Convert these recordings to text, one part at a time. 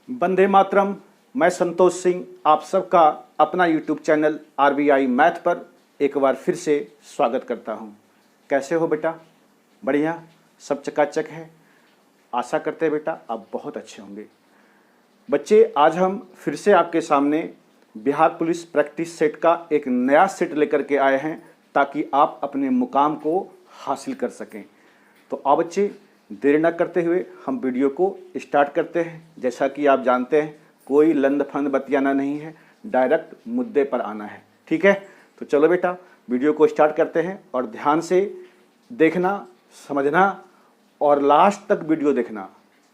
वंदे मातरम। मैं संतोष सिंह आप सबका अपना यूट्यूब चैनल आरबीआई मैथ पर एक बार फिर से स्वागत करता हूं। कैसे हो बेटा? बढ़िया, सब चकाचक है। आशा करते हैं बेटा आप बहुत अच्छे होंगे। बच्चे, आज हम फिर से आपके सामने बिहार पुलिस प्रैक्टिस सेट का एक नया सेट लेकर के आए हैं ताकि आप अपने मुकाम को हासिल कर सकें। तो आओ बच्चे, देर न करते हुए हम वीडियो को स्टार्ट करते हैं। जैसा कि आप जानते हैं कोई लंद फंद बतियाना नहीं है, डायरेक्ट मुद्दे पर आना है। ठीक है, तो चलो बेटा वीडियो को स्टार्ट करते हैं और ध्यान से देखना, समझना और लास्ट तक वीडियो देखना।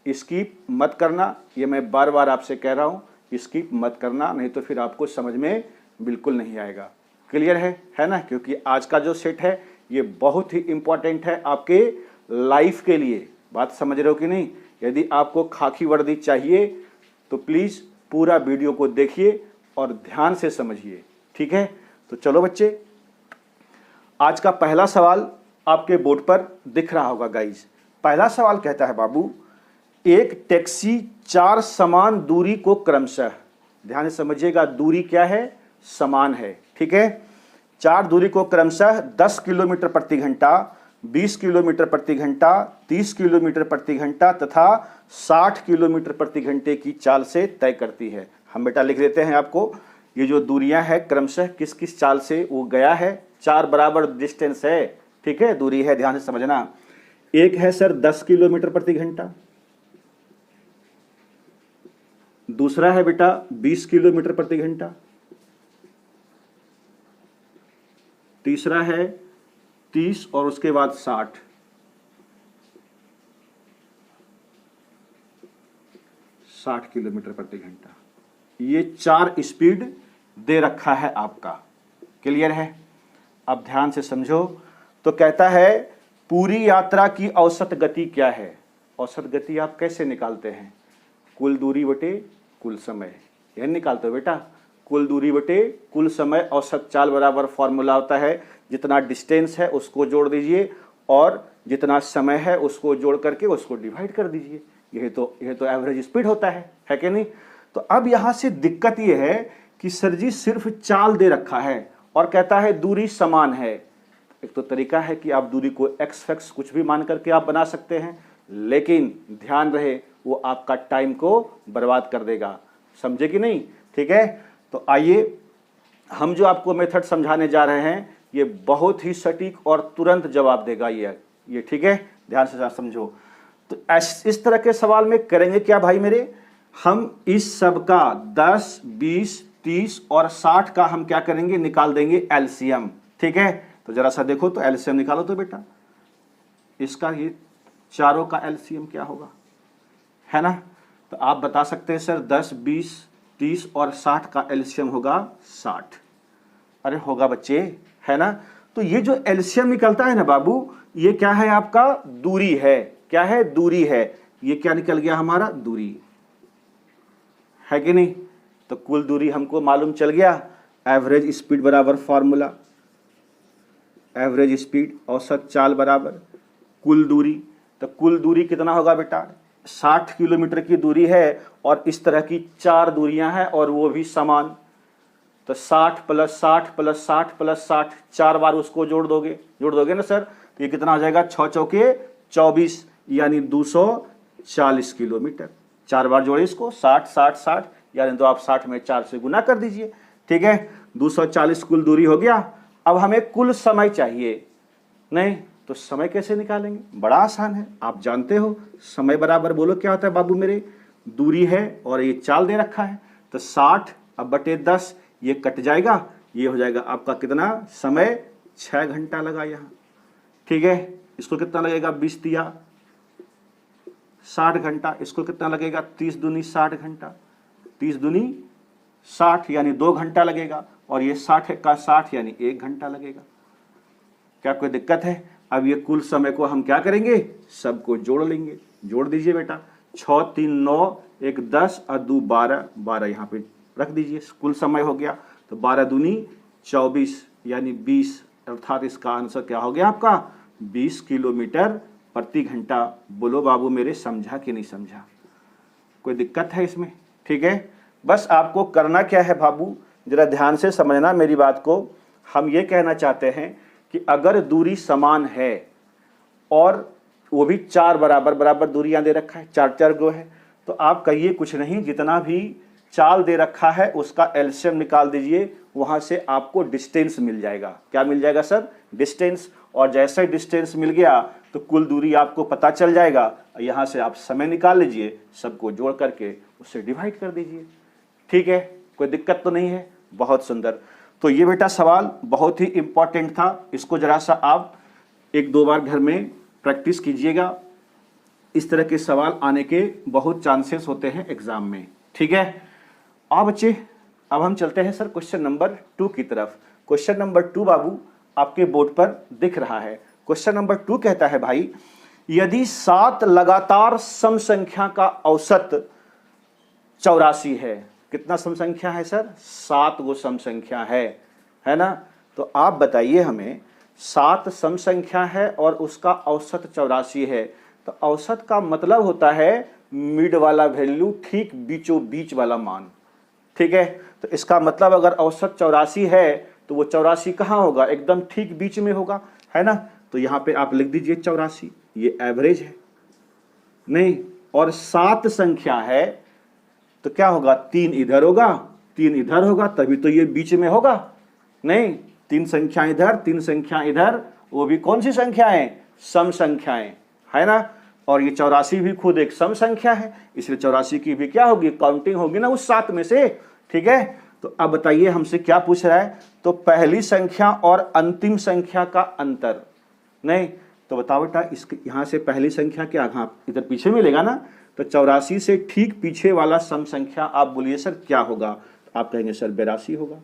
स्किप मत करना, ये मैं बार बार आपसे कह रहा हूँ, स्किप मत करना, नहीं तो फिर आपको समझ में बिल्कुल नहीं आएगा। क्लियर है ना? क्योंकि आज का जो सेट है ये बहुत ही इम्पोर्टेंट है आपके लाइफ के लिए। बात समझ रहे हो कि नहीं? यदि आपको खाकी वर्दी चाहिए तो प्लीज़ पूरा वीडियो को देखिए और ध्यान से समझिए। ठीक है, तो चलो बच्चे, आज का पहला सवाल आपके बोर्ड पर दिख रहा होगा गाइज। पहला सवाल कहता है बाबू, एक टैक्सी 4 समान दूरी को क्रमशः, ध्यान से समझिएगा, दूरी क्या है? समान है। ठीक है, 4 दूरी को क्रमशः 10 किलोमीटर प्रति घंटा, 20 किलोमीटर प्रति घंटा, 30 किलोमीटर प्रति घंटा तथा 60 किलोमीटर प्रति घंटे की चाल से तय करती है। हम बेटा लिख देते हैं आपको, ये जो दूरियां हैं क्रमशः किस किस चाल से वो गया है। 4 बराबर डिस्टेंस है, ठीक है, दूरी है, ध्यान से समझना। एक है सर 10 किलोमीटर प्रति घंटा, दूसरा है बेटा 20 किलोमीटर प्रति घंटा, तीसरा है 30 और उसके बाद 60 किलोमीटर प्रति घंटा। ये 4 स्पीड दे रखा है आपका। क्लियर है? अब ध्यान से समझो। तो कहता है पूरी यात्रा की औसत गति क्या है? औसत गति आप कैसे निकालते हैं? कुल दूरी बटे कुल समय, यह निकालते हो बेटा। कुल दूरी बटे कुल समय औसत चाल बराबर फॉर्मूला होता है, जितना डिस्टेंस है उसको जोड़ दीजिए और जितना समय है उसको जोड़ करके उसको डिवाइड कर दीजिए। यह तो एवरेज स्पीड होता है कि नहीं? तो अब यहाँ से दिक्कत यह है कि सर जी सिर्फ चाल दे रखा है और कहता है दूरी समान है। एक तो तरीका है कि आप दूरी को एक्स फैक्स कुछ भी मान करके आप बना सकते हैं, लेकिन ध्यान रहे वो आपका टाइम को बर्बाद कर देगा। समझे कि नहीं? ठीक है, तो आइए हम जो आपको मेथड समझाने जा रहे हैं ये बहुत ही सटीक और तुरंत जवाब देगा ये। ठीक है, ध्यान से समझो। तो इस तरह के सवाल में करेंगे क्या भाई मेरे, हम इस सब का 10, 20, 30 और 60 का हम क्या करेंगे, निकाल देंगे एलसीएम। ठीक है, तो जरा सा देखो तो एलसीएम निकालो तो बेटा। इसका ये चारों का एलसीएम क्या होगा, है ना? तो आप बता सकते हैं सर 10, 20, 30 और 60 का एलसीएम होगा 60। अरे होगा बच्चे, है ना? तो ये जो एलसीएम निकलता है ना बाबू, ये क्या है आपका? दूरी है। क्या है? दूरी है। ये क्या निकल गया हमारा? दूरी है कि नहीं? तो कुल दूरी हमको मालूम चल गया। एवरेज स्पीड बराबर फॉर्मूला, एवरेज स्पीड औसत चाल बराबर कुल दूरी। तो कुल दूरी कितना होगा बेटा? 60 किलोमीटर की दूरी है और इस तरह की 4 दूरियां हैं और वो भी समान। तो 60 प्लस 60 प्लस 60 प्लस 60, 4 बार उसको जोड़ दोगे ना सर, तो ये कितना हो जाएगा? 6 चौके 24 यानी 240 किलोमीटर। 4 बार जोड़े इसको, 60 60 60, यानी तो आप 60 में 4 से गुना कर दीजिए। ठीक है, 240 कुल दूरी हो गया। अब हमें कुल समय चाहिए। नहीं तो समय कैसे निकालेंगे? बड़ा आसान है, आप जानते हो। समय बराबर बोलो क्या होता है बाबू मेरे? दूरी है और ये चाल दे रखा है, तो 60 अब बटे 10, ये कट जाएगा, ये हो जाएगा आपका कितना? समय 6 घंटा लगा यहाँ। ठीक है, इसको कितना लगेगा? 20 दिया 60 घंटा। इसको कितना लगेगा? 30 दूनी 60 घंटा, 30 दूनी 60 यानी 2 घंटा लगेगा, और ये 60 का 60 यानी 1 घंटा लगेगा। क्या कोई दिक्कत है? अब ये कुल समय को हम क्या करेंगे? सबको जोड़ लेंगे। जोड़ दीजिए बेटा। 6 3 9, 1 10 और 2 12, 12 यहाँ पे रख दीजिए। कुल समय हो गया। तो 12 दूनी 24 यानी 20, अर्थात इसका आंसर क्या हो गया आपका? 20 किलोमीटर प्रति घंटा। बोलो बाबू मेरे, समझा कि नहीं समझा? कोई दिक्कत है इसमें? ठीक है। बस आपको करना क्या है बाबू, जरा ध्यान से समझना मेरी बात को। हम ये कहना चाहते हैं कि अगर दूरी समान है और वो भी 4 बराबर बराबर दूरियां दे रखा है, 4 गो है, तो आप कहिए कुछ नहीं, जितना भी चाल दे रखा है उसका एलसीएम निकाल दीजिए, वहां से आपको डिस्टेंस मिल जाएगा। क्या मिल जाएगा सर? डिस्टेंस। और जैसे डिस्टेंस मिल गया तो कुल दूरी आपको पता चल जाएगा। यहां से आप समय निकाल लीजिए, सबको जोड़ करके उससे डिवाइड कर दीजिए। ठीक है, कोई दिक्कत तो नहीं है। बहुत सुंदर। तो ये बेटा सवाल बहुत ही इंपॉर्टेंट था, इसको जरा सा आप 1-2 बार घर में प्रैक्टिस कीजिएगा। इस तरह के सवाल आने के बहुत चांसेस होते हैं एग्जाम में। ठीक है। अब बच्चे, अब हम चलते हैं सर क्वेश्चन नंबर 2 की तरफ। क्वेश्चन नंबर 2 बाबू आपके बोर्ड पर दिख रहा है। क्वेश्चन नंबर 2 कहता है भाई, यदि 7 लगातार सम संख्या का औसत 84 है। कितना सम संख्या है सर? 7 गो सम संख्या है ना? तो आप बताइए हमें, 7 सम संख्या है और उसका औसत 84 है, तो औसत का मतलब होता है मिड वाला वैल्यू, ठीक बीचों बीच वाला मान। ठीक है, तो इसका मतलब अगर औसत 84 है तो वो 84 कहाँ होगा? एकदम ठीक बीच में होगा, है ना? तो यहां पे आप लिख दीजिए 84, ये एवरेज है नहीं। और 7 संख्या है तो क्या होगा? 3 इधर होगा, 3 इधर होगा, तभी तो ये बीच में होगा नहीं। 3 संख्या इधर, 3 संख्या इधर, वो भी कौन सी संख्याएं? सम संख्याएं, है ना? और ये 84 भी खुद एक सम संख्या है, इसलिए 84 की भी क्या होगी? काउंटिंग होगी ना उस 7 में से। ठीक है, तो अब बताइए हमसे क्या पूछ रहा है? तो पहली संख्या और अंतिम संख्या का अंतर। नहीं तो बताओ बेटा, इसके यहां से पहली संख्या क्या? हाँ, इधर पीछे मिलेगा ना, तो 84 से ठीक पीछे वाला सम संख्या आप बोलिए सर क्या होगा? तो आप कहेंगे सर 82 होगा।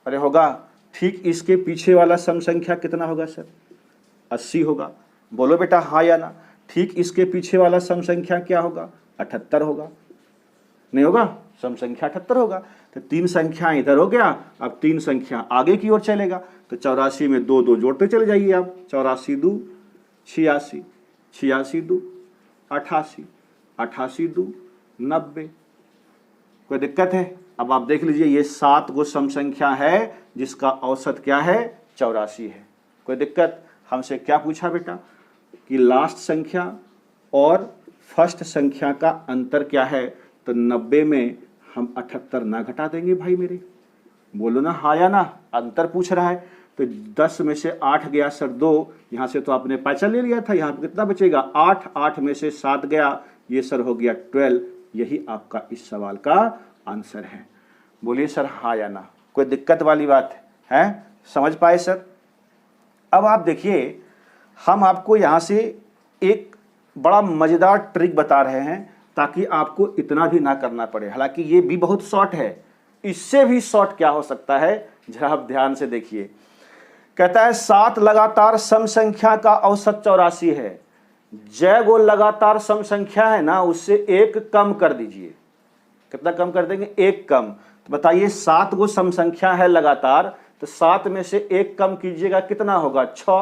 अरे होगा। ठीक इसके पीछे वाला सम संख्या कितना होगा सर? 80 होगा। बोलो बेटा हाँ या ना। ठीक इसके पीछे वाला सम संख्या क्या होगा? 78 होगा। नहीं होगा? सम संख्या 78 होगा। तो 3 संख्या इधर हो गया, अब 3 संख्या आगे की ओर चलेगा, तो 84 में 2 2 जोड़ते चले जाइए आप। 84 2 86, 86 2 88, 88 2 90। कोई दिक्कत है? अब आप देख लीजिए, ये 7 गो सम संख्या है जिसका औसत क्या है? 84 है। कोई दिक्कत? हमसे क्या पूछा बेटा कि लास्ट संख्या और फर्स्ट संख्या का अंतर क्या है? तो 90 में हम 78 ना घटा देंगे भाई मेरे। बोलो ना हाँ या ना। अंतर पूछ रहा है, तो 10 में से 8 गया सर 2, यहां से तो आपने पैसा ले लिया था, यहां पे कितना बचेगा? 8, 8 में से 7 गया, ये सर हो गया 12। यही आपका इस सवाल का आंसर है। बोलिए सर हाँ या ना। कोई दिक्कत वाली बात है? समझ पाए सर? अब आप देखिए, हम आपको यहां से एक बड़ा मजेदार ट्रिक बता रहे हैं ताकि आपको इतना भी ना करना पड़े। हालांकि ये भी बहुत शॉर्ट है, इससे भी शॉर्ट क्या हो सकता है, जरा आप ध्यान से देखिए। कहता है 7 लगातार सम संख्या का औसत 84 है। जय गो लगातार सम संख्या है ना, उससे 1 कम कर दीजिए। कितना कम कर देंगे? 1 कम। तो बताइए 7 गो सम संख्या है लगातार, तो 7 में से 1 कम कीजिएगा, कितना होगा? 6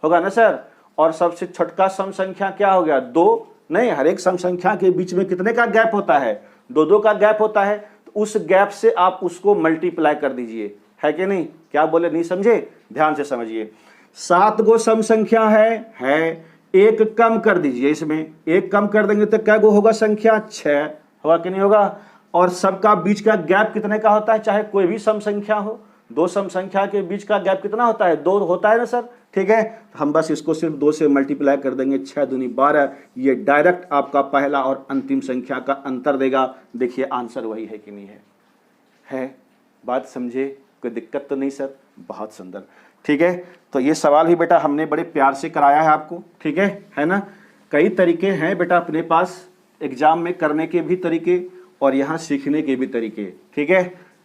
होगा ना सर। और सबसे छोटका सम संख्या क्या हो गया? 2। नहीं, हर एक सम संख्या के बीच में कितने का गैप होता है? 2-2 का गैप होता है। तो उस गैप से आप उसको मल्टीप्लाई कर दीजिए, है कि नहीं? क्या बोले, नहीं समझे? ध्यान से समझिए। 7 गो सम संख्या है, 1 कम कर दीजिए। इसमें 1 कम कर देंगे तो क्या गो होगा संख्या? 6 होगा कि नहीं होगा? और सबका बीच का गैप कितने का होता है? चाहे कोई भी सम संख्या हो, 2 सम संख्या के बीच का गैप कितना होता है? 2 होता है ना सर। ठीक है, हम बस इसको सिर्फ 2 से मल्टीप्लाई कर देंगे। 6 दूनी 12, ये डायरेक्ट आपका पहला और अंतिम संख्या का अंतर देगा। देखिए आंसर वही है कि नहीं है? बात समझे? कोई दिक्कत तो नहीं सर? बहुत सुंदर। ठीक है, तो ये सवाल भी बेटा हमने बड़े प्यार से कराया है आपको। ठीक है ना? कई तरीके हैं बेटा अपने पास एग्जाम में करने के भी तरीके और यहाँ सीखने के भी तरीके। ठीक है,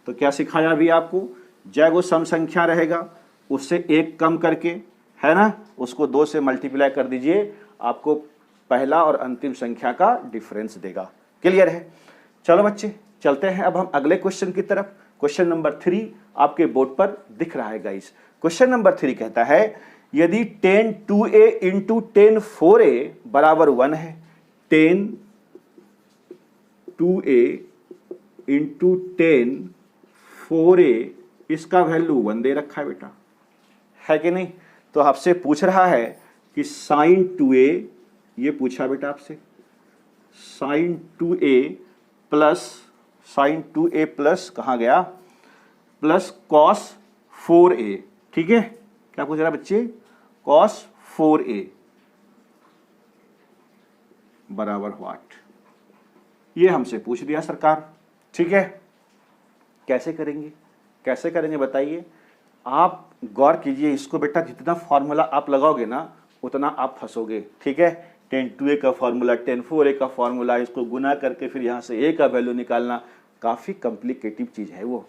तो क्या सिखाया अभी आपको? जय गो सम संख्या रहेगा, उससे 1 कम करके, है ना, उसको 2 से मल्टीप्लाई कर दीजिए, आपको पहला और अंतिम संख्या का डिफरेंस देगा। क्लियर है? चलो बच्चे चलते हैं अब हम अगले क्वेश्चन की तरफ। क्वेश्चन नंबर 3 आपके बोर्ड पर दिख रहा है गाइस। क्वेश्चन नंबर 3 कहता है यदि 10 2a इंटू 10 4a बराबर 1 है, 10 2a इंटू 10 4a, इसका वैल्यू 1 दे रखा है बेटा, है कि नहीं। तो आपसे पूछ रहा है कि साइन 2a, ये पूछा बेटा आपसे, साइन 2a प्लस कहाँ गया, प्लस कॉस 4a, ठीक है। क्या पूछ रहा है बच्चे, कॉस 4a बराबर व्हाट, ये हमसे पूछ दिया सरकार, ठीक है। कैसे करेंगे बताइए। आप गौर कीजिए इसको बेटा, जितना फॉर्मूला आप लगाओगे ना उतना आप फंसोगे, ठीक है। 10 2a का फॉर्मूला, 10 4a का फॉर्मूला, इसको गुना करके फिर यहाँ से a का वैल्यू निकालना, काफ़ी कॉम्प्लिकेटिव चीज़ है वो,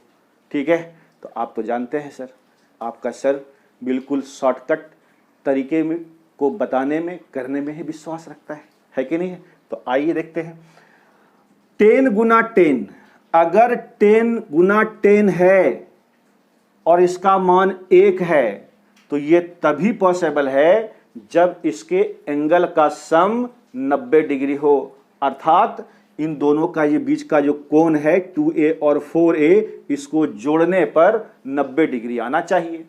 ठीक है। तो आप तो जानते हैं सर, आपका सर बिल्कुल शॉर्टकट तरीके में को बताने में, करने में ही विश्वास रखता है कि नहीं है। तो आइए देखते हैं। 10 गुना 10, अगर 10 गुना 10 है और इसका मान 1 है तो ये तभी पॉसिबल है जब इसके एंगल का सम 90 डिग्री हो, अर्थात इन दोनों का ये बीच का जो कोण है 2a और 4a, इसको जोड़ने पर 90 डिग्री आना चाहिए,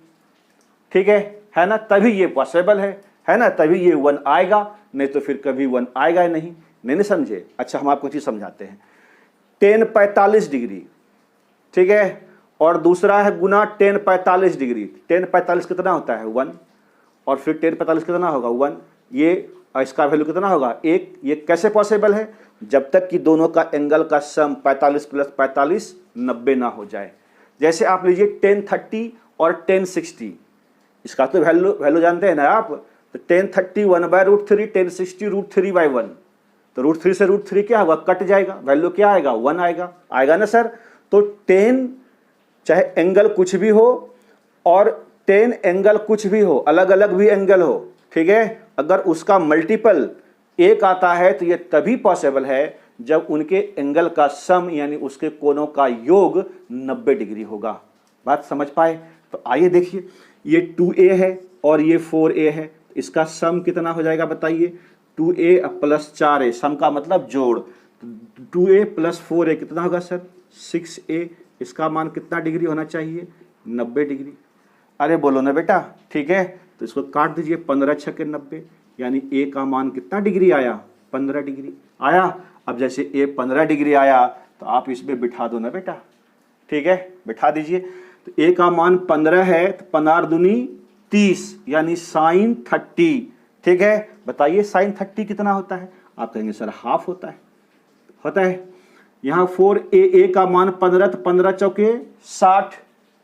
ठीक है ना। तभी ये पॉसिबल है ना, तभी ये 1 आएगा, नहीं तो फिर कभी 1 आएगा ही नहीं समझे। अच्छा, हम आपको चीज समझाते हैं। 10 45 डिग्री, ठीक है, और दूसरा है गुना 10 45 डिग्री। 10 45 कितना होता है 1, और फिर 10 45 कितना होगा 1, ये इसका वैल्यू कितना होगा 1। ये कैसे पॉसिबल है, जब तक कि दोनों का एंगल का सम 45 प्लस 45 90 ना हो जाए। जैसे आप लीजिए 10 30 और 10 60, इसका तो वैल्यू जानते हैं ना आप। तो 10 30 1/√3, 10 60 √3/1, तो √3 से √3 क्या होगा, कट जाएगा, वैल्यू क्या आएगा 1 आएगा ना सर। तो 10 चाहे एंगल कुछ भी हो और 10 एंगल कुछ भी हो, अलग अलग भी एंगल हो, ठीक है, अगर उसका मल्टीपल 1 आता है तो ये तभी पॉसिबल है जब उनके एंगल का सम यानी उसके कोणों का योग 90 डिग्री होगा। बात समझ पाए। तो आइए देखिए, ये 2a है और ये 4a है, इसका सम कितना हो जाएगा बताइए, 2a प्लस 4a, सम का मतलब जोड़। 2a प्लस 4a कितना होगा सर 6a, इसका मान कितना डिग्री होना चाहिए 90 डिग्री। अरे बोलो ना बेटा, ठीक है। तो इसको काट दीजिए, 15 छके 90, यानी a का मान कितना डिग्री आया 15 डिग्री आया। अब जैसे a 15 डिग्री आया तो आप इसमें बिठा दो ना बेटा, ठीक है, बिठा दीजिए। तो a का मान 15 है, तो 15 दूनी 30, यानी साइन 30, ठीक है। बताइए साइन 30 कितना होता है, आप कहेंगे सर हाफ होता है। यहाँ 4a का मान 15, तो 15 चौके 60,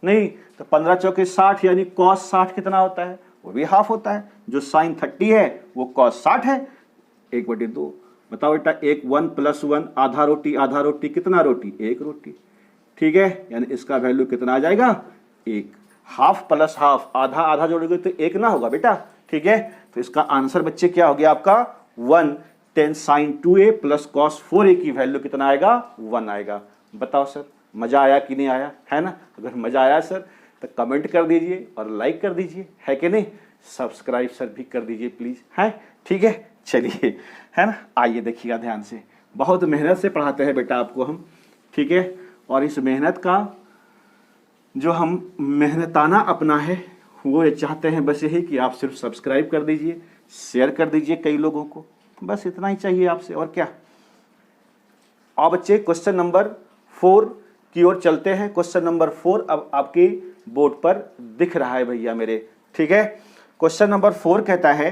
नहीं तो 15 चौके 60, यानी cos 60 कितना होता है, वो भी हाफ होता है। जो साइन 30 है वो cos 60 है, 1/2। बताओ बेटा, 1 + 1 आधा रोटी कितना रोटी, 1 रोटी, ठीक है, यानी इसका वैल्यू कितना आ जाएगा 1। हाफ प्लस हाफ, आधा जोड़ोगे तो 1 ना होगा बेटा, ठीक है। तो इसका आंसर बच्चे क्या हो गया आपका 1। 10 sin 2a plus cos 4a की वैल्यू कितना आएगा 1 आएगा। बताओ सर मजा आया कि नहीं आया, है ना। अगर मजा आया सर तो कमेंट कर दीजिए और लाइक कर दीजिए, है कि नहीं। सब्सक्राइब सर भी कर दीजिए प्लीज, है, ठीक है। चलिए, है ना, आइए देखिएगा ध्यान से। बहुत मेहनत से पढ़ाते हैं बेटा आपको हम, ठीक है। और इस मेहनत का जो हम मेहनताना अपना है वो ये चाहते हैं बस यही कि आप सिर्फ सब्सक्राइब कर दीजिए, शेयर कर दीजिए कई लोगों को, बस इतना ही चाहिए आपसे, और क्या। और बच्चे क्वेश्चन नंबर 4 की ओर चलते हैं। क्वेश्चन नंबर 4 अब आपके बोर्ड पर दिख रहा है भैया मेरे, ठीक है। क्वेश्चन नंबर 4 कहता है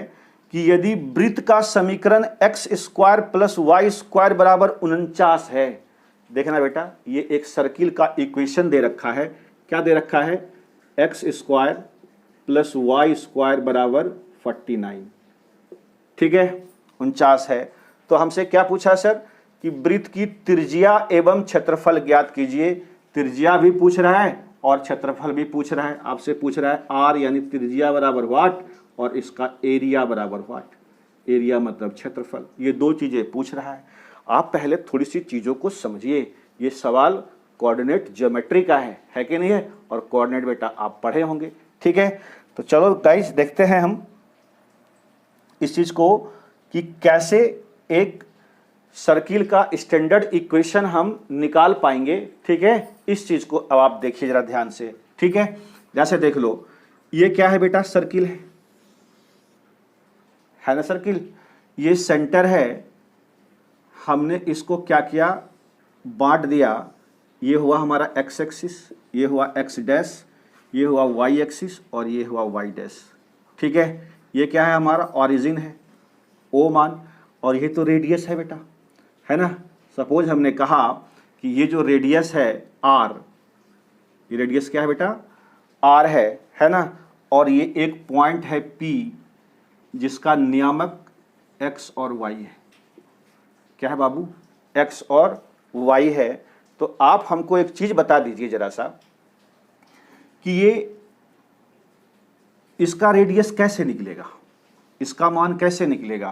कि यदि वृत्त का समीकरण x² + y² बराबर 49 है। देखना बेटा, ये एक सर्किल का इक्वेशन दे रखा है। क्या दे रखा है, x² + y² बराबर 49, ठीक है, 49 है। तो हमसे क्या पूछा सर कि वृत्त की त्रिज्या एवं क्षेत्रफल ज्ञात कीजिए। त्रिज्या भी पूछ रहा है और क्षेत्रफल भी पूछ रहा है। आपसे पूछ रहा है r यानी त्रिज्या बराबर वाट और इसका एरिया बराबर वाट। एरिया मतलब क्षेत्रफल, ये दो चीजें पूछ रहा है। आप पहले थोड़ी सी चीजों को समझिए। ये सवाल कोऑर्डिनेट ज्योमेट्री का है कि नहीं है, और कोऑर्डिनेट बेटा आप पढ़े होंगे, ठीक है। तो चलो गाइस देखते हैं हम इस चीज को कि कैसे एक सर्किल का स्टैंडर्ड इक्वेशन हम निकाल पाएंगे। ठीक है, इस चीज को अब आप देखिए जरा ध्यान से। ठीक है, जैसे देख लो, ये क्या है बेटा, सर्किल है ना, सर्किल। ये सेंटर है, हमने इसको क्या किया, बांट दिया। ये हुआ हमारा एक्स एक्सिस, ये हुआ एक्स डैश, ये हुआ वाई एक्सिस और ये हुआ वाई डैश। ठीक है, ये क्या है, हमारा ओरिजिन है ओ मान, और ये तो रेडियस है बेटा, है ना। सपोज हमने कहा कि ये जो रेडियस है आर, ये रेडियस क्या है बेटा, आर है ना, और ये एक पॉइंट है पी जिसका नियामक एक्स और वाई है। क्या है बाबू, एक्स और वाई है। तो आप हमको एक चीज बता दीजिए जरा सा कि ये इसका रेडियस कैसे निकलेगा, इसका मान कैसे निकलेगा।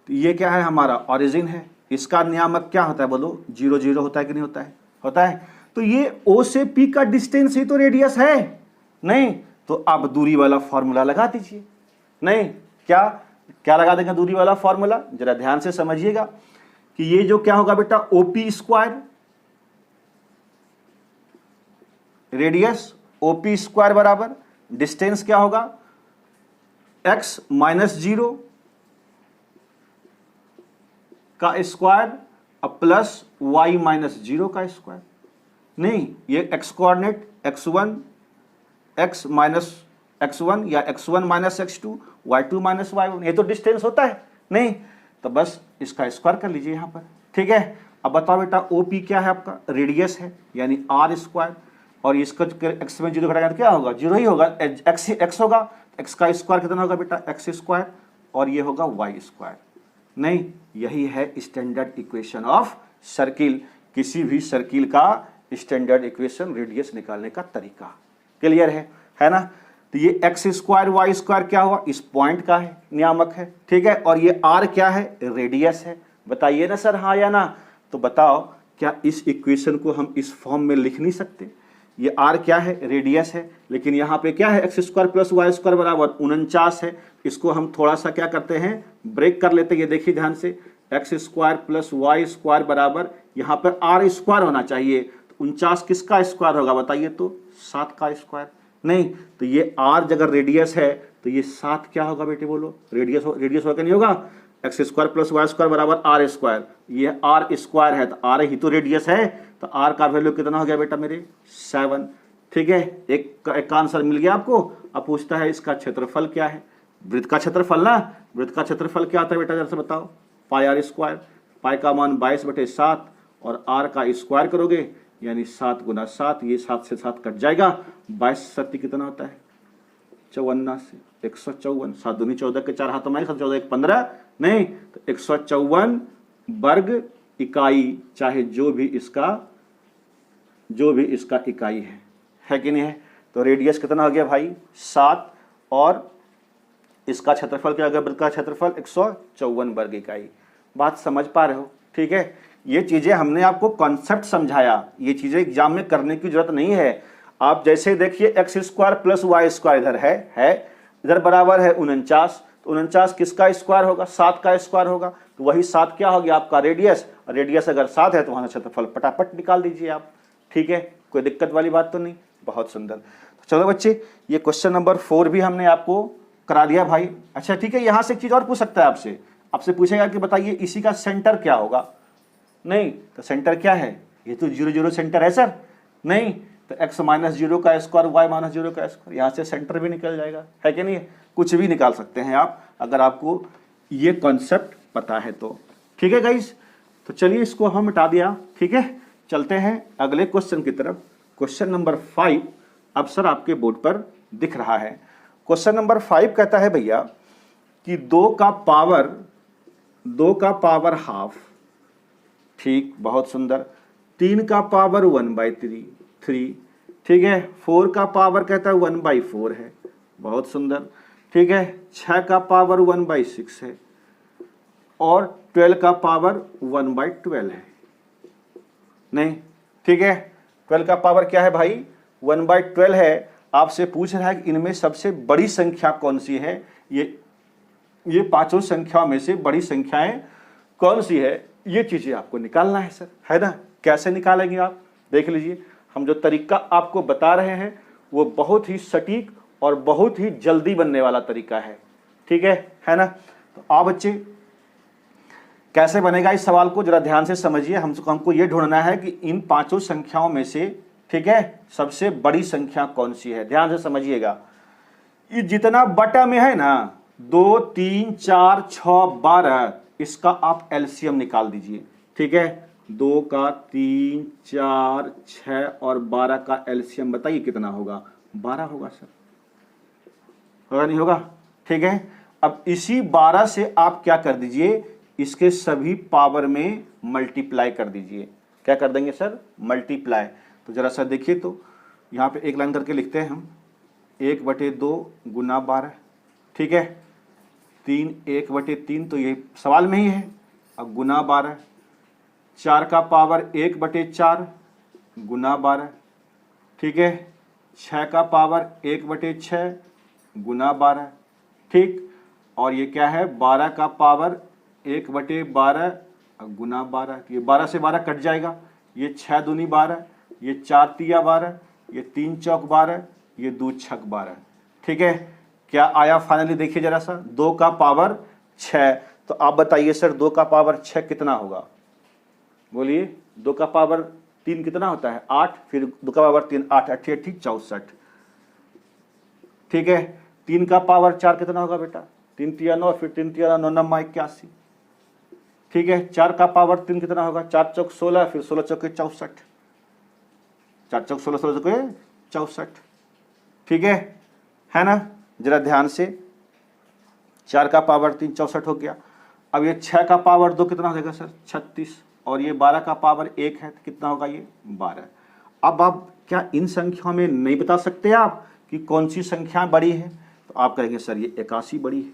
तो ये क्या है, हमारा ओरिजिन है, इसका नियामक क्या होता है बोलो, 0 0 होता है कि नहीं होता है, होता है। तो ये ओ से पी का डिस्टेंस ही तो रेडियस है, नहीं तो आप दूरी वाला फॉर्मूला लगा दीजिए। नहीं, क्या क्या लगा देंगे दूरी वाला फॉर्मूला, जरा ध्यान से समझिएगा कि ये जो क्या होगा बेटा, OP square radius, OP square बराबर डिस्टेंस क्या होगा, x माइनस 0 का स्क्वायर प्लस y माइनस 0 का स्क्वायर। नहीं, ये x coordinate x1 x minus x1 या x1 minus x2 y2 minus y1, ये तो डिस्टेंस होता है। नहीं तो बस इसका स्क्वायर कर लीजिए यहाँ पर। ठीक है, अब बताओ बेटा ओपी क्या है, आपका रेडियस है यानी आर स्क्वायर, और इसका एक्स में 0 घटाएगा तो क्या होगा, 0 ही होगा, एक्स होगा, एक्स का स्क्वायर कितना होगा बेटा, एक्स स्क्वायर, और ये होगा वाई स्क्वायर। नहीं, यही है स्टैंडर्ड इक्वेशन ऑफ सर्किल, किसी भी सर्किल का स्टैंडर्ड इक्वेशन रेडियस निकालने का तरीका। क्लियर है ना। तो ये एक्स स्क्वायर वाई स्क्वायर क्या हुआ, इस पॉइंट का है, नियामक है। ठीक है, और ये आर क्या है, रेडियस है। बताइए ना सर, हाँ या ना। तो बताओ क्या इस इक्वेशन को हम इस फॉर्म में लिख नहीं सकते, ये आर क्या है, रेडियस है, लेकिन यहाँ पे क्या है, x square plus y square बराबर 49 है। इसको हम थोड़ा सा क्या करते हैं, ब्रेक कर लेते हैं। ये देखिए ध्यान से, x square plus y square बराबर यहाँ पर आर स्क्वायर होना चाहिए। तो 49 किसका स्क्वायर होगा बताइए, तो 7 का स्क्वायर। नहीं तो ये आर अगर रेडियस है तो ये 7 क्या होगा बेटे बोलो, रेडियस होगा नहीं होगा, x square plus y square बराबर आर स्क्वायर। ये आर स्क्वायर है तो आर ही तो रेडियस है, तो आर का वैल्यू कितना हो गया बेटा मेरे, 7। ठीक है, एक आंसर मिल गया आपको। अब पूछता है इसका क्षेत्रफल क्या है, वृत्त का क्षेत्रफल ना, वृत्त का क्षेत्रफल क्या आता है बेटा जरा से बताओ, पाई आर स्क्वायर। पाई का मान 22/7 और आर का स्क्वायर करोगे यानी 7 गुना 7, ये 7 से 7 कट जाएगा, 22 7 कितना होता है, 54 से 154, 7 दूनी 14 के 4 हाथों में 7 14 1 15, नहीं तो 154 वर्ग इकाई, चाहे जो भी इसका इकाई है कि नहीं है। तो रेडियस कितना हो गया भाई 7, और इसका क्षेत्रफल क्या हो गया, वृत्त का क्षेत्रफल 154 वर्ग इकाई। बात समझ पा रहे हो। ठीक है, ये चीजें हमने आपको कॉन्सेप्ट समझाया, ये चीजें एग्जाम में करने की जरूरत नहीं है। आप जैसे देखिए x square plus y square इधर है इधर बराबर है 49, तो 49 किसका स्क्वायर होगा, 7 का स्क्वायर होगा, तो वही 7 क्या हो गया आपका रेडियस, और रेडियस अगर 7 है तो वहां क्षेत्रफल फटाफट निकाल दीजिए आप। ठीक है, कोई दिक्कत वाली बात तो नहीं, बहुत सुंदर। तो चलो बच्चे, ये क्वेश्चन नंबर 4 भी हमने आपको करा दिया भाई। अच्छा ठीक है, यहां से एक चीज और पूछ सकता है आपसे पूछेगा कि बताइए इसी का सेंटर क्या होगा। नहीं तो सेंटर क्या है, ये तो 0 0 सेंटर है सर। नहीं तो x माइनस 0 का स्क्वायर y माइनस 0 का स्क्वायर, यहाँ से सेंटर भी निकल जाएगा, है कि नहीं, कुछ भी निकाल सकते हैं आप अगर आपको ये कॉन्सेप्ट पता है तो। ठीक है गाइस, तो चलिए इसको हम हटा दिया। ठीक है, चलते हैं अगले क्वेश्चन की तरफ। क्वेश्चन नंबर 5 अब सर आपके बोर्ड पर दिख रहा है। क्वेश्चन नंबर 5 कहता है भैया कि 2 का पावर हाफ, ठीक, बहुत सुंदर। 3 का पावर 1/3, ठीक है। 4 का पावर कहता है 1/4 है, बहुत सुंदर, ठीक है। 6 का पावर 1/6 है, और 12 का पावर 1/12 है। नहीं, ठीक है, 12 का पावर क्या है भाई, 1/12 है। आपसे पूछ रहा है कि इनमें सबसे बड़ी संख्या कौन सी है, ये पांचों संख्याओं में से बड़ी संख्याएं कौन सी है। ये चीज़ें आपको निकालना है सर, है ना। कैसे निकालेंगे आप देख लीजिए। हम जो तरीका आपको बता रहे हैं वो बहुत ही सटीक और बहुत ही जल्दी बनने वाला तरीका है, ठीक है ना। तो आप बच्चे कैसे बनेगा इस सवाल को जरा ध्यान से समझिए। हमको ये ढूंढना है कि इन पांचों संख्याओं में से, ठीक है, सबसे बड़ी संख्या कौन सी है। ध्यान से समझिएगा। ये जितना बटा में है ना 2, 3, 4, 6, 12, इसका आप एलसीएम निकाल दीजिए, ठीक है। 2 का 3, 4, 6 और 12 का एलसीएम बताइए कितना होगा। 12 होगा सर, होगा नहीं होगा, ठीक है। अब इसी 12 से आप क्या कर दीजिए, इसके सभी पावर में मल्टीप्लाई कर दीजिए। क्या कर देंगे सर, मल्टीप्लाई। तो जरा सा देखिए, तो यहाँ पे एक लाइन करके लिखते हैं हम, 1/2 गुना 12, ठीक है। 3 1/3 तो ये सवाल में ही है। अब गुना 12, 4 का पावर 1/4 गुना 12, ठीक है। 6 का पावर 1/6 गुना 12, ठीक। और ये क्या है, 12 का पावर 1/12 गुना 12। ये 12 से 12 कट जाएगा, ये 6 दूनी 12, ये 4 तिया 12, ये 3 चौक 12, ये 2 छक 12, ठीक है। क्या आया फाइनली देखिए जरा सा, 2 का पावर 6। तो आप बताइए सर 2 का पावर 6 कितना होगा, बोलिए। 2 का पावर 3 कितना होता है, 8, फिर 2 का पावर 3, 8 8 64, ठीक है। 3 का पावर 4 कितना होगा बेटा, 3 तिया 9, फिर 3 तिया 9 9 81, ठीक है। 4 का पावर 3 कितना होगा, 4 चौक 16, फिर 16 चौके 64, 4 चौक 16 16 चौके 64, ठीक है ना। जरा ध्यान से, 4 का पावर 3 64 हो गया। अब ये 6 का पावर 2 कितना हो जाएगा सर, 36, और ये 12 का पावर 1 है तो कितना होगा, ये 12। अब आप क्या इन संख्याओं में नहीं बता सकते आप कि कौन सी संख्या बड़ी है। तो आप कहेंगे सर ये 81 बड़ी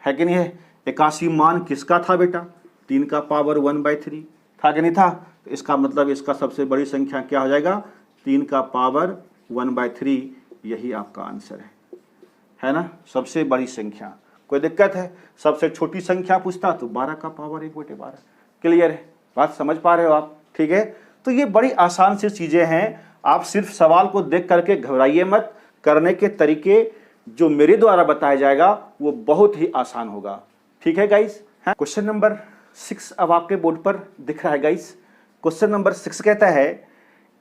है कि नहीं है। 81 मान किसका था बेटा, 3 का पावर 1/3 था कि नहीं था। तो इसका मतलब इसका सबसे बड़ी संख्या क्या हो जाएगा, 3 का पावर 1/3, यही आपका आंसर है ना। सबसे बड़ी संख्या, कोई दिक्कत है। सबसे छोटी संख्या पूछता तो 12 का पावर 1/12। क्लियर है, बात समझ पा रहे हो आप, ठीक है। तो ये बड़ी आसान सी चीजें हैं, आप सिर्फ सवाल को देख करके घबराइए मत। करने के तरीके जो मेरे द्वारा बताया जाएगा वो बहुत ही आसान होगा, ठीक है गाइस। क्वेश्चन नंबर 6 अब आपके बोर्ड पर दिख रहा है गाइस। क्वेश्चन नंबर 6 कहता है,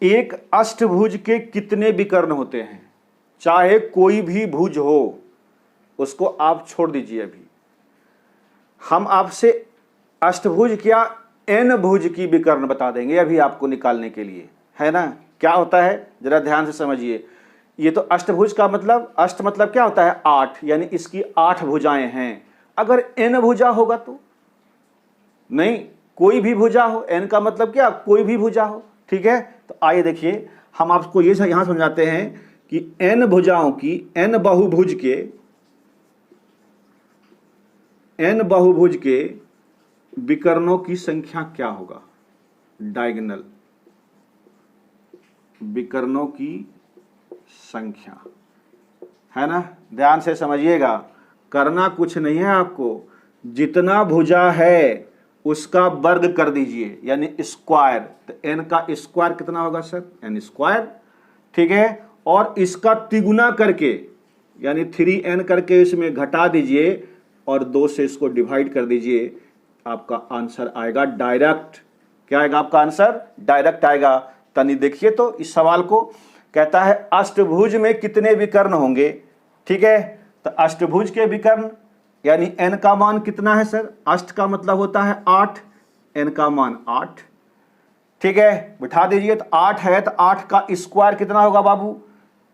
एक अष्टभुज के कितने विकर्ण होते हैं। चाहे कोई भी भुज हो, उसको आप छोड़ दीजिए। अभी हम आपसे अष्टभुज क्या एन भुज की विकर्ण बता देंगे अभी आपको निकालने के लिए, है ना। क्या होता है जरा ध्यान से समझिए। ये तो अष्टभुज का मतलब, अष्ट मतलब क्या होता है 8, यानी इसकी 8 भुजाएं हैं। अगर एन भुजा होगा तो नहीं, कोई भी भुजा हो, एन का मतलब क्या, कोई भी भुजा हो, ठीक है। तो आइए देखिए, हम आपको ये यहां समझाते हैं कि एन भुजाओं की, एन बहुभुज के विकर्णों की संख्या क्या होगा। डायगोनल विकर्णों की संख्या, है ना। ध्यान से समझिएगा, करना कुछ नहीं है आपको, जितना भुजा है उसका वर्ग कर दीजिए, यानी स्क्वायर। तो एन का स्क्वायर कितना होगा सर, एन स्क्वायर, ठीक है। और इसका तिगुना करके, यानी 3n करके इसमें घटा दीजिए और 2 से इसको डिवाइड कर दीजिए, आपका आंसर आएगा डायरेक्ट। क्या आएगा आपका आंसर, डायरेक्ट आएगा। तनी देखिए तो इस सवाल को, कहता है अष्टभुज में कितने विकर्ण होंगे, ठीक है। तो अष्टभुज के विकर्ण यानी n का मान कितना है सर, अष्ट का मतलब होता है 8, n का मान 8, ठीक है। बिठा दीजिए, तो 8 है तो 8 का स्क्वायर कितना होगा बाबू,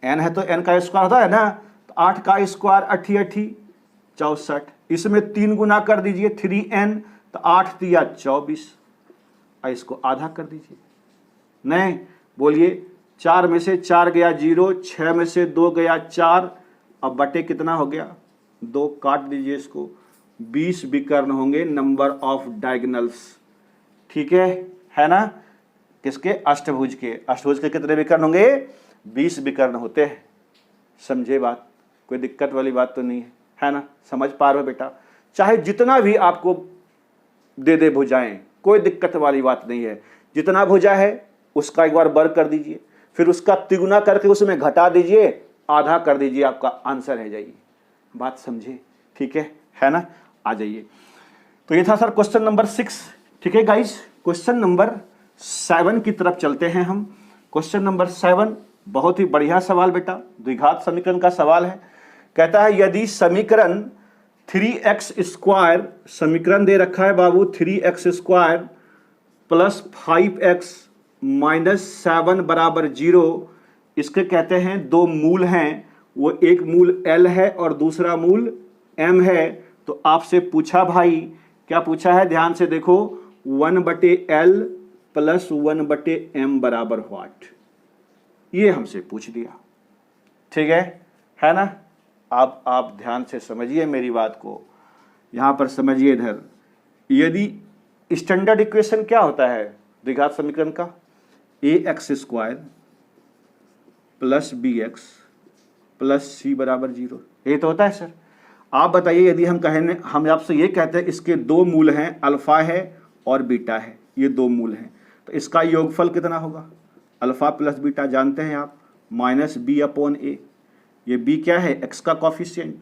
n है तो n का स्क्वायर होता है ना। तो 8 का स्क्वायर 8 8 64, इसमें 3 गुना कर दीजिए 3n, तो 8 तिया 24, इसको आधा कर दीजिए। नहीं बोलिए, 4 में से 4 गया 0, 6 में से 2 गया 4, अब बटे कितना हो गया 2, काट दीजिए इसको। 20 विकर्ण होंगे, नंबर ऑफ डायगोनल्स, ठीक है ना। किसके, अष्टभुज के। अष्टभुज के कितने विकर्ण होंगे, 20 विकर्ण होते हैं। समझे बात, कोई दिक्कत वाली बात तो नहीं है ना। समझ पा रहे हो बेटा, चाहे जितना भी आपको दे भुजाएं, कोई दिक्कत वाली बात नहीं है। जितना भुजा है उसका एक बार वर्ग कर दीजिए, फिर उसका तिगुना करके उसमें घटा दीजिए, आधा कर दीजिए, आपका आंसर है जाइए। बात समझे? ठीक है ना? आ जाइए। तो ये था सर क्वेश्चन नंबर 6। ठीक है गाइस, क्वेश्चन नंबर 7 की तरफ चलते हैं हम। क्वेश्चन नंबर 7 बहुत ही बढ़िया सवाल बेटा, द्विघात समीकरण का सवाल है। कहता है यदि समीकरण 3x² समीकरण दे रखा है बाबू, 3x² प्लस 5x माइनस 7 बराबर 0, इसके कहते हैं दो मूल हैं, वो एक मूल L है और दूसरा मूल M है। तो आपसे पूछा भाई, क्या पूछा है? ध्यान से देखो, 1/L प्लस 1/M बराबर व्हाट, ये हमसे पूछ दिया। ठीक है ना? आप ध्यान से समझिए मेरी बात को, यहां पर समझिए इधर। यदि स्टैंडर्ड इक्वेशन क्या होता है द्विघात समीकरण का? ax² plus bx plus c बराबर 0, ये तो होता है सर। आप बताइए, यदि हम आपसे ये कहते हैं इसके दो मूल हैं, अल्फा है और बीटा है, ये दो मूल हैं, तो इसका योगफल कितना होगा? अल्फा प्लस बीटा जानते हैं आप, माइनस b/a। ये b क्या है? x का कॉफिशिएंट,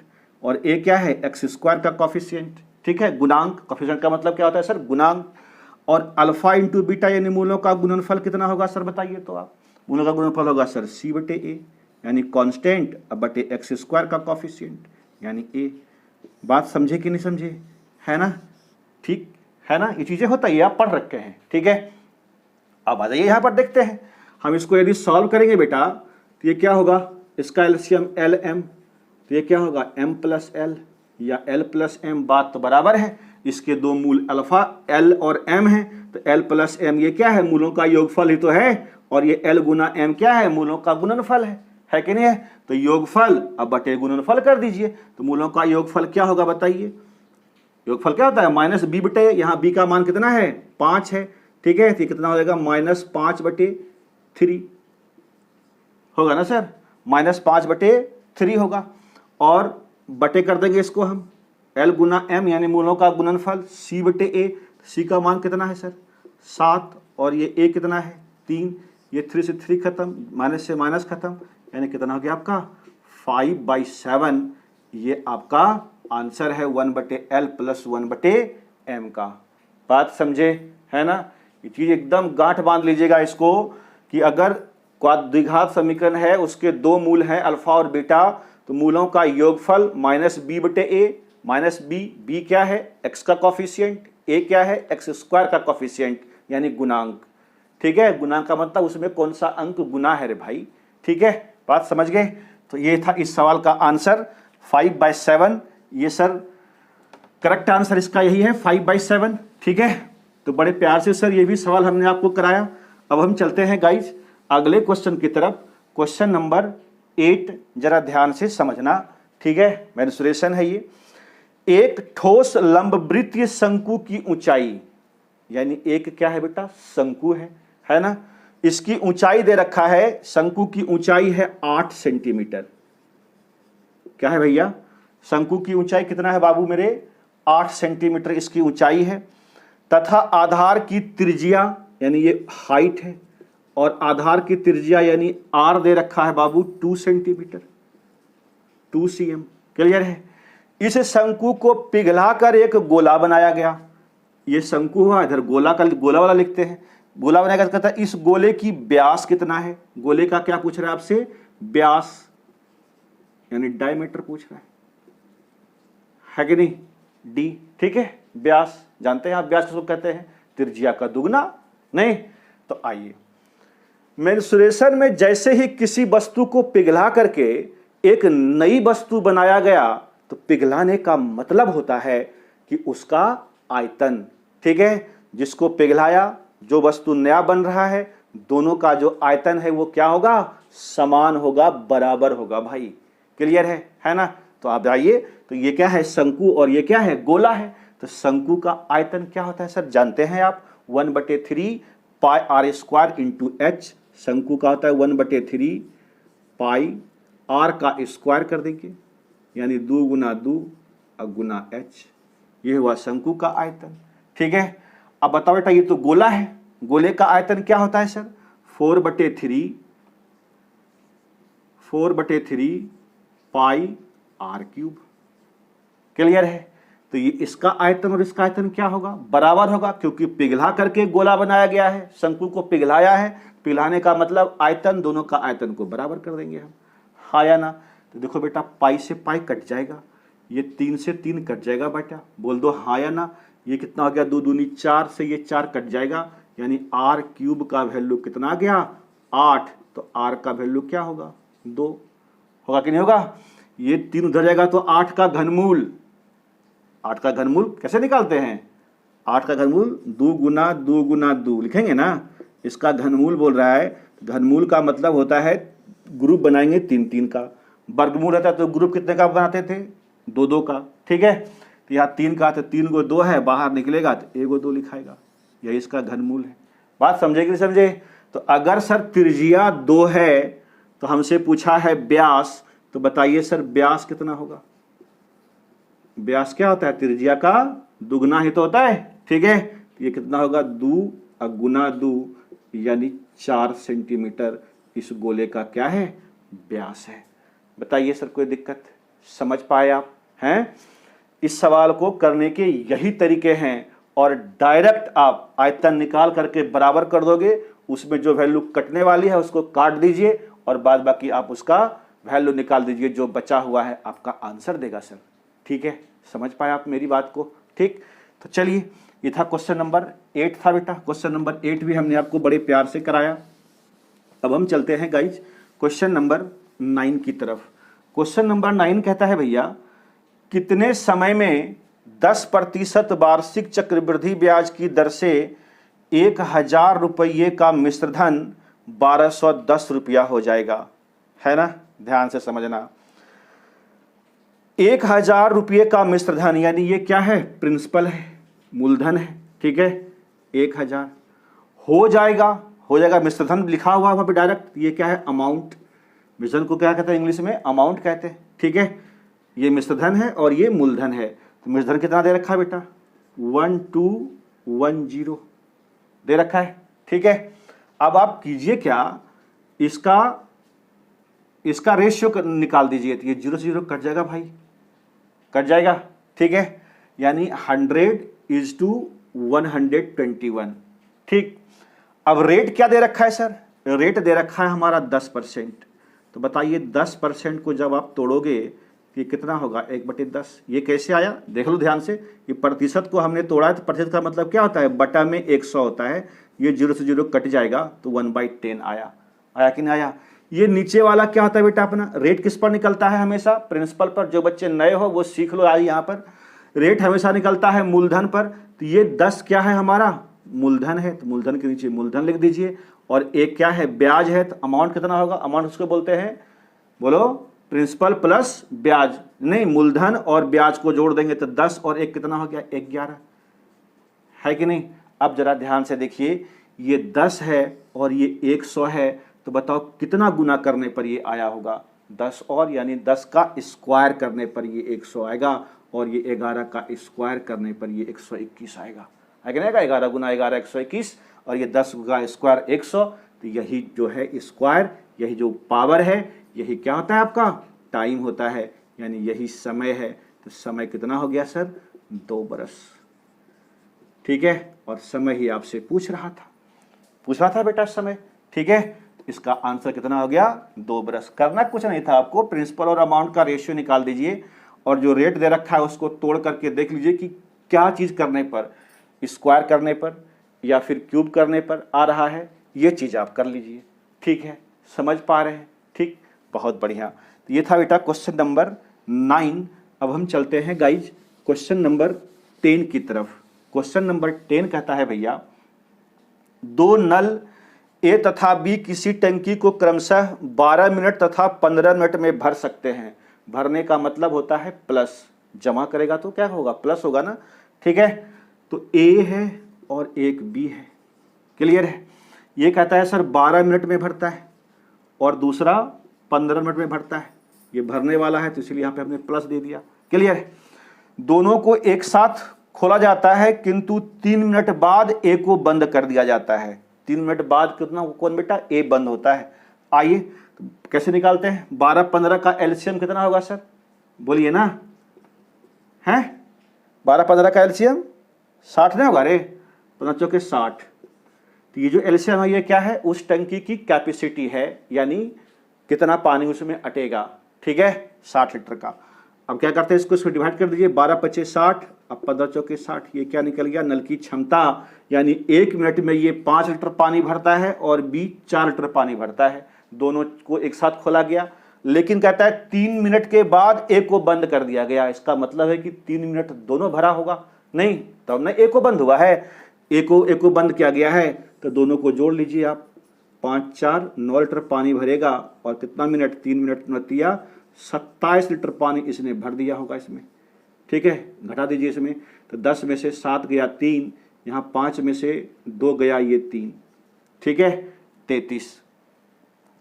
और a क्या है? x² का कॉफिशिएंट। ठीक है, गुणांक। कॉफिशिएंट का मतलब क्या होता है सर? गुणांक। और अल्फा इंटू बीटा यानी मूलों का गुणनफल कितना होगा सर? बताइए तो आप। मूलों का गुणनफल होगा सर c/a, यानी कांस्टेंट बटे x² का कॉफिशिएंट यानी a। बात समझे कि नहीं समझे? है ना? ठीक है ना? ये चीजें होता है, आप पढ़ रखे हैं। ठीक है, अब आ जाइए यहां पर देखते हैं। हम इसको यदि सॉल्व करेंगे बेटा तो ये क्या होगा? इसका एलसीएम LM, तो ये क्या होगा? M प्लस L या L प्लस M। बात तो बराबर है, इसके दो मूल अल्फा L और M है, तो L प्लस M ये क्या है? मूलों का योगफल ही तो है, और ये L गुना M क्या है? मूलों का गुणनफल है कि नहीं है? तो योगफल अब बटे गुणनफल कर दीजिए, तो मूलों का योगफल क्या होगा बताइए? योगफल क्या होता है? माइनस b बटे, यहाँ b का मान कितना है? 5 है। ठीक है, तो कितना हो जाएगा? -5/3 होगा ना सर? -5/3 होगा, और बटे कर देंगे इसको हम, L गुना M यानी मूलों का गुणनफल c/a। c का मान कितना है सर? 7, और ये a कितना है? 3। ये 3 से 3 खत्म, माइनस से माइनस खत्म, यानी कितना हो गया आपका? 5/7। ये आपका आंसर है 1/L प्लस 1/M का। बात समझे? है ना? ये चीज एकदम गांठ बांध लीजिएगा इसको, कि अगर द्विघात समीकरण है, उसके दो मूल हैं अल्फा और बीटा, तो मूलों का योगफल -b/a, माइनस b क्या है? x का कॉफिशिएंट, a क्या है? x² का कॉफिशिएंट यानी गुणांक। ठीक है, गुणांक का मतलब उसमें कौन सा अंक गुना है रे भाई। ठीक है, बात समझ गए? तो ये था इस सवाल का आंसर 5/7। ये सर करेक्ट आंसर इसका यही है, 5/7। ठीक है, तो बड़े प्यार से सर ये भी सवाल हमने आपको कराया। अब हम चलते हैं गाइज अगले क्वेश्चन की तरफ। क्वेश्चन नंबर 8 जरा ध्यान से समझना। ठीक है, मेंसुरेशन है ये। एक ठोस लंबवृत्तीय शंकु की ऊंचाई, यानी एक क्या है बेटा? शंकु है ना? इसकी ऊंचाई दे रखा है, शंकु की ऊंचाई है 8 सेंटीमीटर। क्या है भैया? शंकु की ऊंचाई कितना है बाबू मेरे? 8 सेंटीमीटर इसकी ऊंचाई है, तथा आधार की त्रिज्या यानी ये हाइट है, और आधार की त्रिज्या यानी R दे रखा है बाबू 2 सेंटीमीटर, 2 cm। क्लियर है? इस शंकु को पिघलाकर एक गोला बनाया गया। ये शंकु हुआ, इधर गोला का गोला वाला लिखते हैं। गोला बनाया कहता है इस गोले की व्यास कितना है? गोले का क्या पूछ रहा है आपसे? व्यास यानी डायमीटर पूछ रहा है कि नहीं? D। ठीक है, व्यास जानते हैं आप, व्यास किसको कहते हैं? त्रिज्या का दुगना। नहीं तो आइए, मेंसुरेशन में जैसे ही किसी वस्तु को पिघला करके एक नई वस्तु बनाया गया, तो पिघलाने का मतलब होता है कि उसका आयतन। ठीक है, जिसको पिघलाया, जो वस्तु नया बन रहा है, दोनों का जो आयतन है वो क्या होगा? समान होगा, बराबर होगा भाई। क्लियर है ना? तो आप आइए, तो ये क्या है? शंकु, और ये क्या है? गोला है। तो शंकु का आयतन क्या होता है सर? जानते हैं आप, 1/3 पाई r² इंटू h। शंकु का होता है 1/3 पाई r का स्क्वायर कर देंगे, यानी 2 × 2 गुना h। ये हुआ शंकु का आयतन। ठीक है, अब बताओ बेटा, ये तो गोला है, गोले का आयतन क्या होता है sir? 4/3 pi r cube. Clear है? तो ये इसका आयतन और इसका आयतन क्या होगा? बराबर होगा, क्योंकि पिघला करके गोला बनाया गया है, शंकु को पिघलाया है। पिघलाने का मतलब आयतन, दोनों का आयतन को बराबर कर देंगे हम, हाँ या ना? तो देखो बेटा, पाई से पाई कट जाएगा, ये 3 से 3 कट जाएगा बेटा, बोल दो हाँ या ना। ये कितना हो गया? 2 दूनी 4 से ये 4 कट जाएगा, यानी आर क्यूब का वैल्यू कितना आ गया? 8। तो आर का वैल्यू क्या होगा? 2 होगा कि नहीं होगा? ये 3 उधर जाएगा तो 8 का घनमूल, 8 का घनमूल कैसे निकालते हैं? 8 का घनमूल 2 गुना 2 गुना 2 लिखेंगे ना, इसका घनमूल बोल रहा है। घनमूल का मतलब होता है ग्रुप बनाएंगे 3-3 का, वर्गमूल रहता है तो ग्रुप कितने का बनाते थे? 2-2 का, ठीक है। तो यहाँ 3 का, तो 3 को 2 है, बाहर निकलेगा तो 1 को 2 लिखाएगा, यही इसका घनमूल है। बात समझे कि नहीं समझे? तो अगर सर त्रिज्या 2 है तो हमसे पूछा है व्यास, तो बताइए सर व्यास कितना होगा? व्यास क्या होता है? त्रिज्या का दुगना ही तो होता है, ठीक है। तो ये कितना होगा? 2 गुना 2 यानी 4 सेंटीमीटर इस गोले का क्या है? व्यास है। बताइए सर, कोई दिक्कत? समझ पाए आप हैं? इस सवाल को करने के यही तरीके हैं, और डायरेक्ट आप आयतन निकाल करके बराबर कर दोगे, उसमें जो वैल्यू कटने वाली है उसको काट दीजिए और बाद बाकी आप उसका वैल्यू निकाल दीजिए, जो बचा हुआ है आपका आंसर देगा सर, ठीक है। समझ पाए आप मेरी बात को? ठीक, तो चलिए, ये था क्वेश्चन नंबर 8 था बेटा। क्वेश्चन नंबर 8 भी हमने आपको बड़े प्यार से कराया। अब हम चलते हैं गाइज क्वेश्चन नंबर 9 की तरफ। क्वेश्चन नंबर 9 कहता है भैया, कितने समय में 10% वार्षिक चक्रवृद्धि ब्याज की दर से 1000 रुपये का मिश्रधन 1210 रुपया हो जाएगा? है ना, ध्यान से समझना। 1000 रुपये का मिश्रधन, यानी ये क्या है? प्रिंसिपल है, मूलधन है, ठीक है। 1000 हो जाएगा मिश्रधन लिखा हुआ वहां पे डायरेक्ट। ये क्या है? अमाउंट। मिश्रधन को क्या कहते हैं इंग्लिश में? अमाउंट कहते हैं, ठीक है। ये मिश्रधन है और ये मूलधन है। तो मिश्रधन कितना दे रखा है बेटा? 1210 दे रखा है, ठीक है। अब आप कीजिए क्या, इसका रेशियो निकाल दीजिए, तो ये 0 से 0 कट जाएगा भाई, कट जाएगा, ठीक है। यानी 100:121, ठीक। अब रेट क्या दे रखा है सर? रेट दे रखा है हमारा 10%। तो बताइए 10% को जब आप तोड़ोगे ये कितना होगा? 1/10। ये कैसे आया देख लो ध्यान से। ये प्रतिशत को हमने तोड़ा है, तो प्रतिशत का मतलब क्या होता है? बटा में 100 होता है। ये 0 से 0 कट जाएगा तो 1/10 आया कि नहीं आया? ये नीचे वाला क्या होता है बेटा अपना? रेट किस पर निकलता है? हमेशा प्रिंसिपल पर। जो बच्चे नए हो वो सीख लो आज यहाँ पर। रेट हमेशा निकलता है मूलधन पर। तो ये 10 क्या है हमारा? मूलधन है, तो मूलधन के नीचे मूलधन लिख दीजिए। और एक क्या है? ब्याज है। तो अमाउंट कितना होगा? अमाउंट उसको बोलते हैं, बोलो, प्रिंसिपल प्लस ब्याज। नहीं, मूलधन और ब्याज को जोड़ देंगे तो 10 और 1 कितना हो गया? 11, है कि नहीं? अब जरा ध्यान से देखिए, ये 10 है और ये 100 है, तो बताओ कितना गुना करने पर ये आया होगा? 10 और, यानी 10 का स्क्वायर करने पर ये 100 आएगा, और ये 11 का स्क्वायर करने पर ये 121 आएगा, है कि नहीं? 11 गुना 11 121, और ये 10 का स्क्वायर 100। तो यही जो है स्क्वायर, यही जो पावर है, यही क्या होता है आपका? टाइम होता है, यानी यही समय है। तो समय कितना हो गया सर? 2 बरस, ठीक है। और समय ही आपसे पूछ रहा था बेटा समय, ठीक है। इसका आंसर कितना हो गया? 2 बरस। करना कुछ नहीं था आपको, प्रिंसिपल और अमाउंट का रेशियो निकाल दीजिए, और जो रेट दे रखा है उसको तोड़ करके देख लीजिए कि क्या चीज़ करने पर, स्क्वायर करने पर या फिर क्यूब करने पर आ रहा है। ये चीज़ आप कर लीजिए, ठीक है। समझ पा रहे हैं? ठीक, बहुत बढ़िया। तो ये था बेटा क्वेश्चन नंबर 9। अब हम चलते हैं गाइज क्वेश्चन नंबर 10 की तरफ। क्वेश्चन नंबर 10 कहता है भैया, 2 नल ए तथा बी किसी टंकी को क्रमशः 12 मिनट तथा 15 मिनट में भर सकते हैं। भरने का मतलब होता है प्लस, जमा करेगा तो क्या होगा? प्लस होगा ना, ठीक है। तो ए है और एक बी है, क्लियर है। ये कहता है सर 12 मिनट में भरता है और दूसरा 15 मिनट में भरता है। ये भरने वाला है तो इसलिए यहाँ पे हमने प्लस दे दिया, क्लियर है। दोनों को एक साथ खोला जाता है, किंतु 3 मिनट बाद ए को बंद कर दिया जाता है। 3 मिनट बाद कितना कौन बेटा, ए बंद होता है। आइए कैसे निकालते हैं, 12-15 का एलसीएम कितना होगा सर, बोलिए ना, है 12-15 का एलसीएम 60 नहीं होगा रे, 15 चौके 60। तो ये जो एलसीएम है ये क्या है, उस टंकी की कैपेसिटी है, यानी कितना पानी उसमें अटेगा, ठीक है, 60 लीटर का। अब क्या करते हैं, इसको डिवाइड कर दीजिए, 12-5 60, अब 15 चौके 60, ये क्या निकल गया, नल की क्षमता, यानी 1 मिनट में ये 5 लीटर पानी भरता है और बी 4 लीटर पानी भरता है, दोनों को एक साथ खोला गया। लेकिन कहता है 3 मिनट के बाद ए को बंद कर दिया गया, इसका मतलब है कि 3 मिनट दोनों भरा होगा, नहीं तब ना ए को बंद हुआ है, ए को बंद किया गया है, तो दोनों को जोड़ लीजिए आप, 5-4 9 लीटर पानी भरेगा, और कितना मिनट, 3 मिनट नतिया 27 लीटर पानी इसने भर दिया होगा इसमें, ठीक है। घटा दीजिए इसमें, तो 10 में से 7 गया 3, यहाँ 5 में से 2 गया ये 3, ठीक है, 33।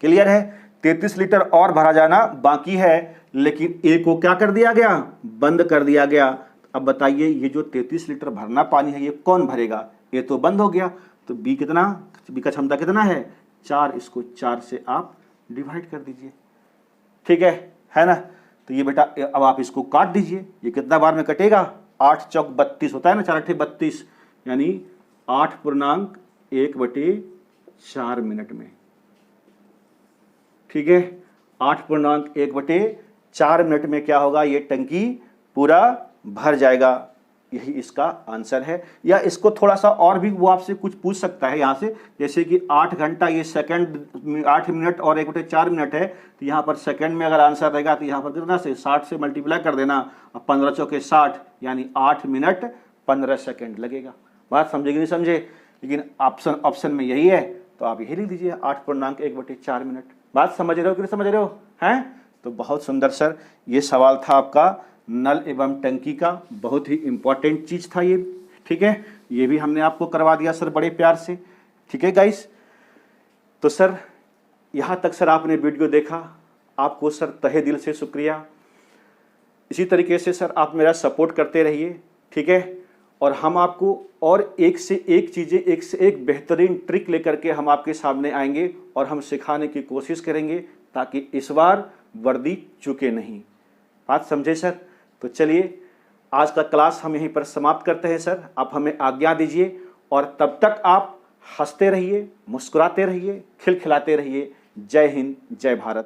क्लियर है, 33 लीटर और भरा जाना बाकी है, लेकिन ए को क्या कर दिया गया, बंद कर दिया गया। अब बताइए ये जो 33 लीटर भरना पानी है ये कौन भरेगा, ए तो बंद हो गया, तो बी कितना, बी का क्षमता कितना है 4, इसको 4 से आप डिवाइड कर दीजिए, ठीक है ना। तो ये बेटा अब आप इसको काट दीजिए, ये कितना बार में कटेगा, 8 चौक 32 होता है ना, 4 8 32, यानी 8.1/4 मिनट में, ठीक है, 8.1/4 मिनट में क्या होगा, ये टंकी पूरा भर जाएगा। यही इसका आंसर है। या इसको थोड़ा सा और भी वो आपसे कुछ पूछ सकता है यहाँ से, जैसे कि 8 घंटा ये सेकंड 8 मिनट और 1/4 मिनट है, तो यहाँ पर सेकंड में अगर आंसर रहेगा तो यहाँ पर कितना से 60 से मल्टीप्लाई कर देना, अब 15 चौके 60, यानी 8 मिनट 15 सेकंड लगेगा। बात समझे कि नहीं समझे, लेकिन ऑप्शन में यही है, तो आप यही लिख दीजिए 8.1/4 मिनट। बात समझ रहे हो कि नहीं समझ रहे हो, हैं? तो बहुत सुंदर सर, ये सवाल था आपका नल एवं टंकी का, बहुत ही इंपॉर्टेंट चीज था ये, ठीक है। ये भी हमने आपको करवा दिया सर बड़े प्यार से, ठीक है गाइस। तो सर यहाँ तक सर आपने वीडियो देखा, आपको सर तहे दिल से शुक्रिया। इसी तरीके से सर आप मेरा सपोर्ट करते रहिए, ठीक है। और हम आपको और एक से एक चीज़ें, एक से एक बेहतरीन ट्रिक लेकर के हम आपके सामने आएंगे और हम सिखाने की कोशिश करेंगे, ताकि इस बार वर्दी चूके नहीं। बात समझे सर? तो चलिए आज का क्लास हम यहीं पर समाप्त करते हैं सर, आप हमें आज्ञा दीजिए, और तब तक आप हंसते रहिए, मुस्कुराते रहिए, खिलखिलाते रहिए। जय हिंद, जय भारत।